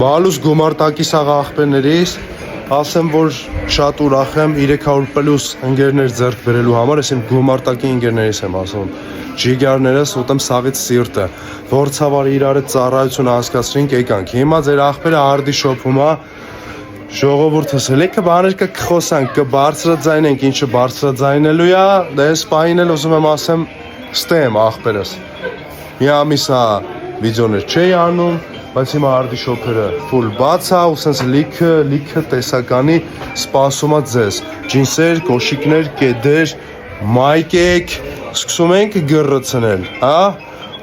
Բալուս գումարտակի սաղ աղբերներից ասեմ, որ շատ ուրախ եմ 300+ ընկերներ ձեռք բերելու համար, ես իմ գումարտակի ընկերներից եմ ասում, ջիգարներս ուտեմ սաղից սիրտը, որցավար իրար ծառայություն հասկացրինք եկանք, հիմա ձեր աղբերը արդի շոփում է, ժողովուրդս հելիքը բաներ կխոսանք, կբարձրաձայնենք, ինչը բարձրաձայնելու է, դե ես պահին էլ ուզում եմ ասեմ, ստեմ աղբերս, մի ամիս է վիդեոներ չէի անում, բայց հիմա արդի շոփերը ֆուլ բաց է, ու սենց լիքը տեսականի սպասում է ձեզ, ջինսեր, կոշիկներ, կեդեր, մայկեք, սկսում ենք գռցնել, հա,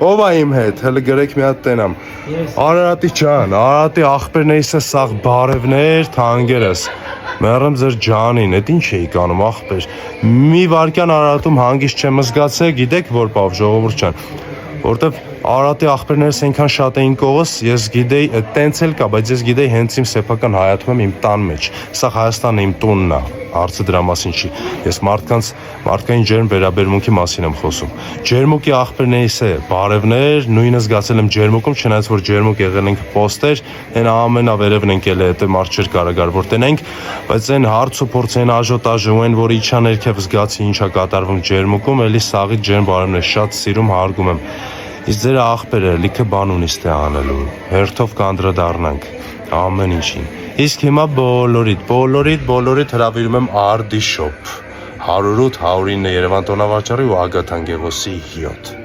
ով է իմ հետ, հələ գրեք մի հատ տենամ, Արարատի ջան, Արարատի աղբերներից է սաղ բարևներ, թանկերս, մեռեմ ձեր ջանին, էդ ինչ էիք անում աղբեր, մի վարկյան Արարատում հանգիստ չեմ զգացել, գիտեք որ բավ ժողովուրդ ջան, որտեվ Արարատի աղբերներս այնքան շատ էին կողս, ես գիտեի, տենց էլ կա, բայց ես գիտեի հենց իմ սեփական հայացում եմ իմ տան մեջ, սա Հայաստանը իմ տունն է, հարցը դրա մասին չի, ես մարդկային ջերմ վերաբերմունքի մասին եմ խոսում, ջերմուկի աղբերներից է, բարևներ, նույնը զգացել եմ ջերմուկում, չնայած որ ջերմուկ եղել ենք պոստեր, այն ամենավերևն ենք ելել, հետո մարդ չէր կարագար որ տենենք, բայց այն հարց ու փորձ, այն աժոտաժը ու այն որ իջա ներքև զգացի ինչա կատարվում ջերմուկում, էլի սաղի ջերմ բարևներ, շատ սիրում հարգում եմ Իսկ ձեր աղբերը լիքը բան ունի ստե անելու, հերթով կանդրադառնանք ամեն ինչին։ Իսկ հիմա բոլորիդ հրավիրում եմ արդի շոփ 108-109 Երևան տոնավաճառի ու Ագաթան Գեղոսի 7